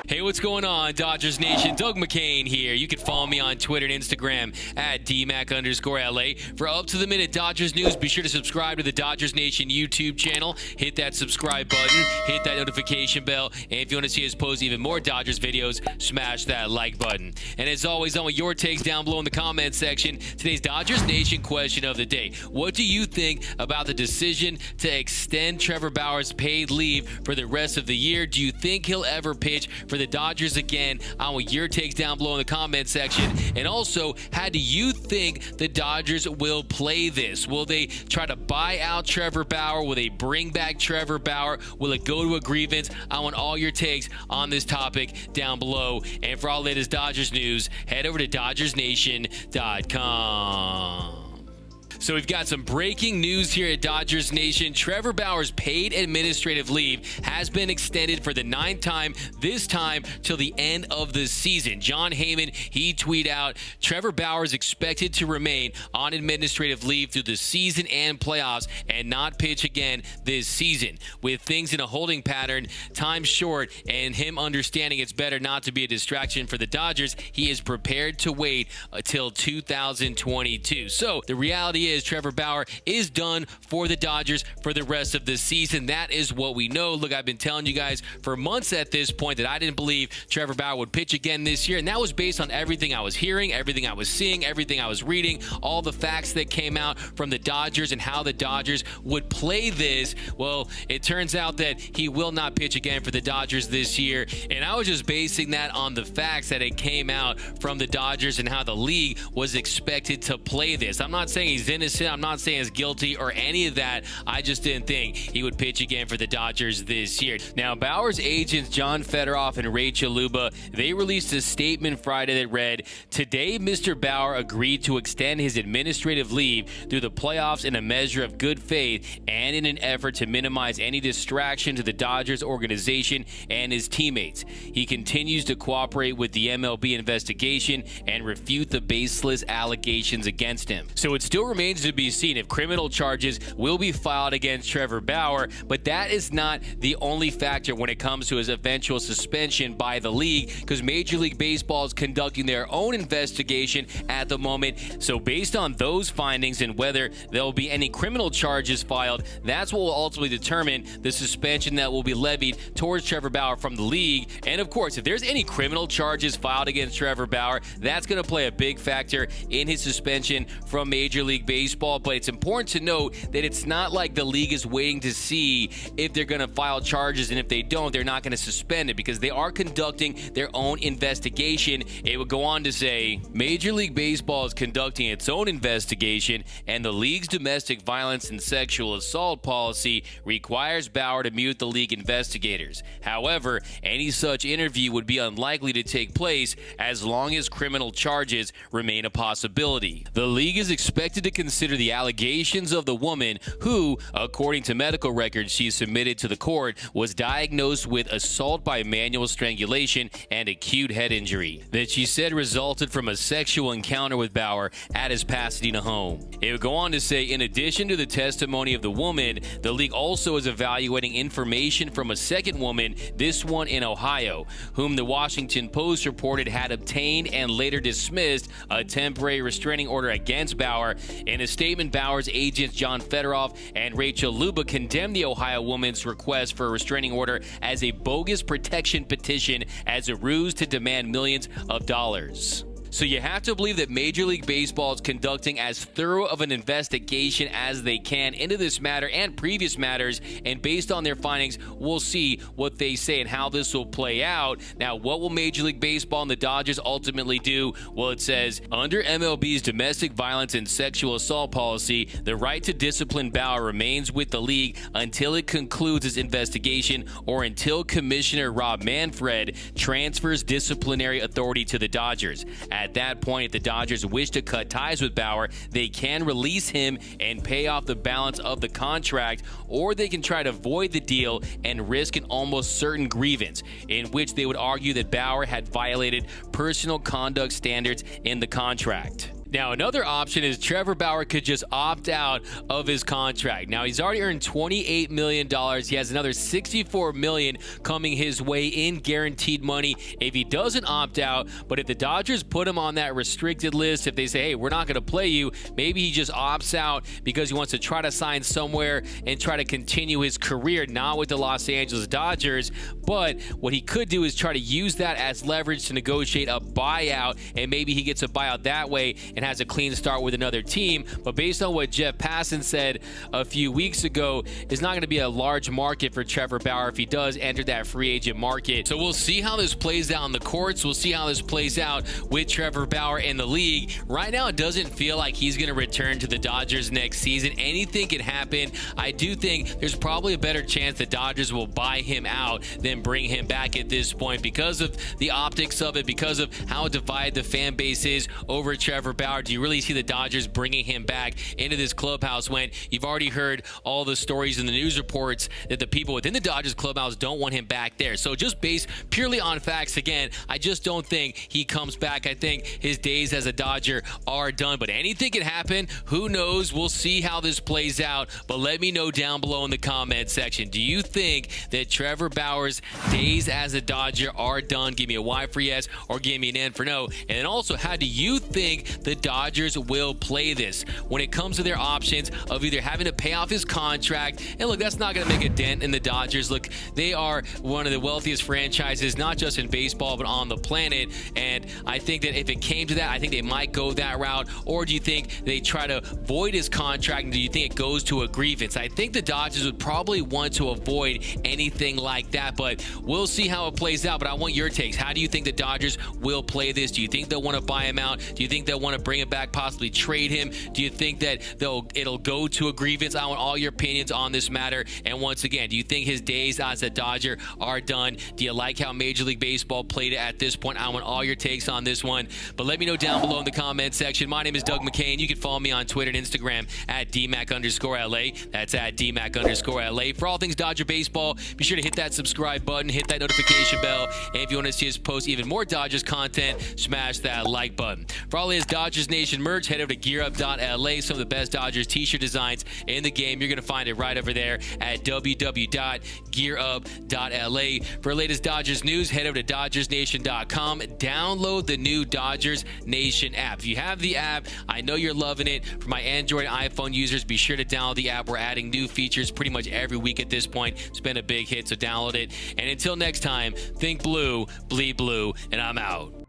Hey, what's going on, Dodgers Nation? Doug McCain here. You can follow me on Twitter and Instagram at DMac_LA. For up-to-the-minute Dodgers news, be sure to subscribe to the Dodgers Nation YouTube channel. Hit that subscribe button, hit that notification bell, and if you want to see us post even more Dodgers videos, smash that like button. And as always, I want your takes down below in the comment section. Today's Dodgers Nation question of the day. What do you think about the decision to extend Trevor Bauer's paid leave for the rest of the year? Do you think he'll ever pitch for the Dodgers again? I want your takes down below in the comment section. And also, how do you think the Dodgers will play this? Will they try to buy out Trevor Bauer? Will they bring back Trevor Bauer? Will it go to a grievance? I want all your takes on this topic down below. And for all the latest Dodgers news, head over to DodgersNation.com. So we've got some breaking news here at Dodgers Nation. Trevor Bauer's paid administrative leave has been extended for the 9th time, this time till the end of the season. Jon Heyman, he tweeted out, Trevor Bauer is expected to remain on administrative leave through the season and playoffs and not pitch again this season. With things in a holding pattern, time short, and him understanding it's better not to be a distraction for the Dodgers, he is prepared to wait until 2022. So the reality is Trevor Bauer is done for the Dodgers for the rest of the season. That is what we know. Look, I've been telling you guys for months at this point that I didn't believe Trevor Bauer would pitch again this year, and that was based on everything I was hearing, everything I was seeing, everything I was reading, all the facts that came out from the Dodgers and how the Dodgers would play this. Well, it turns out that he will not pitch again for the Dodgers this year, and I was just basing that on the facts that it came out from the Dodgers and how the league was expected to play this. I'm not saying he's innocent. I'm not saying he's guilty or any of that. I just didn't think he would pitch again for the Dodgers this year. Now, Bauer's agents, John Federoff and Rachel Luba, they released a statement Friday that read, "Today, Mr. Bauer agreed to extend his administrative leave through the playoffs in a measure of good faith and in an effort to minimize any distraction to the Dodgers organization and his teammates. He continues to cooperate with the MLB investigation and refute the baseless allegations against him." So it still remains to be seen if criminal charges will be filed against Trevor Bauer, but that is not the only factor when it comes to his eventual suspension by the league, because Major League Baseball is conducting their own investigation at the moment. So based on those findings and whether there will be any criminal charges filed, that's what will ultimately determine the suspension that will be levied towards Trevor Bauer from the league. And of course, if there's any criminal charges filed against Trevor Bauer, that's going to play a big factor in his suspension from Major League Baseball. But it's important to note that it's not like the league is waiting to see if they're going to file charges, and if they don't, they're not going to suspend it, because they are conducting their own investigation. It would go on to say, Major League Baseball is conducting its own investigation, and the league's domestic violence and sexual assault policy requires Bauer to mute the league investigators. However, any such interview would be unlikely to take place as long as criminal charges remain a possibility. The league is expected to consider the allegations of the woman who, according to medical records she submitted to the court, was diagnosed with assault by manual strangulation and acute head injury that she said resulted from a sexual encounter with Bauer at his Pasadena home. It would go on to say, in addition to the testimony of the woman, the league also is evaluating information from a second woman, this one in Ohio, whom the Washington Post reported had obtained and later dismissed a temporary restraining order against Bauer. In a statement, Bauer's agents John Federoff and Rachel Luba condemned the Ohio woman's request for a restraining order as a bogus protection petition as a ruse to demand millions of dollars. So you have to believe that Major League Baseball is conducting as thorough of an investigation as they can into this matter and previous matters, and based on their findings, we'll see what they say and how this will play out. Now, what will Major League Baseball and the Dodgers ultimately do? Well, it says, under MLB's domestic violence and sexual assault policy, the right to discipline Bauer remains with the league until it concludes its investigation or until Commissioner Rob Manfred transfers disciplinary authority to the Dodgers. At that point, if the Dodgers wish to cut ties with Bauer, they can release him and pay off the balance of the contract, or they can try to void the deal and risk an almost certain grievance, in which they would argue that Bauer had violated personal conduct standards in the contract. Now, another option is Trevor Bauer could just opt out of his contract. Now, he's already earned $28 million. He has another $64 million coming his way in guaranteed money if he doesn't opt out. But if the Dodgers put him on that restricted list, if they say, hey, we're not going to play you, maybe he just opts out because he wants to try to sign somewhere and try to continue his career, not with the Los Angeles Dodgers. But what he could do is try to use that as leverage to negotiate a buyout, and maybe he gets a buyout that way and has a clean start with another team. But based on what Jeff Passan said a few weeks ago, it's not going to be a large market for Trevor Bauer if he does enter that free agent market. So we'll see how this plays out in the courts. We'll see how this plays out with Trevor Bauer in the league. Right now, it doesn't feel like he's going to return to the Dodgers next season. Anything can happen. I do think there's probably a better chance the Dodgers will buy him out than bring him back at this point because of the optics of it, because of how divided the fan base is over Trevor Bauer. Do you really see the Dodgers bringing him back into this clubhouse when you've already heard all the stories in the news reports that the people within the Dodgers clubhouse don't want him back there? So just based purely on facts, again, I just don't think he comes back. I think his days as a Dodger are done, but anything can happen. Who knows? We'll see how this plays out, but let me know down below in the comment section. Do you think that Trevor Bauer's days as a Dodger are done? Give me a Y for yes or give me an N for no. And then also, how do you think the Dodgers will play this when it comes to their options of either having to pay off his contract? And look, that's not going to make a dent in the Dodgers. Look, they are one of the wealthiest franchises, not just in baseball, but on the planet. And I think that if it came to that, I think they might go that route. Or do you think they try to void his contract, and do you think it goes to a grievance? I think the Dodgers would probably want to avoid anything like that, but we'll see how it plays out. But I want your takes. How do you think the Dodgers will play this? Do you think they'll want to buy him out? Do you think they'll want to bring him back, possibly trade him? Do you think that it'll go to a grievance? I want all your opinions on this matter. And once again, do you think his days as a Dodger are done? Do you like how Major League Baseball played it at this point? I want all your takes on this one. But let me know down below in the comment section. My name is Doug McCain. You can follow me on Twitter and Instagram at DMAC_LA. That's at DMAC_LA. For all things Dodger baseball, be sure to hit that subscribe button, hit that notification bell, and if you want to see us post even more Dodgers content, smash that like button. For all his Dodgers Nation merch, head over to GearUp.LA. Some of the best Dodgers t-shirt designs in the game. You're going to find it right over there at www.gearup.la. For the latest Dodgers news, head over to DodgersNation.com. Download the new Dodgers Nation app. If you have the app, I know you're loving it. For my Android iPhone users, be sure to download the app. We're adding new features pretty much every week at this point. It's been a big hit, so download it. And until next time, think blue, bleed blue, and I'm out.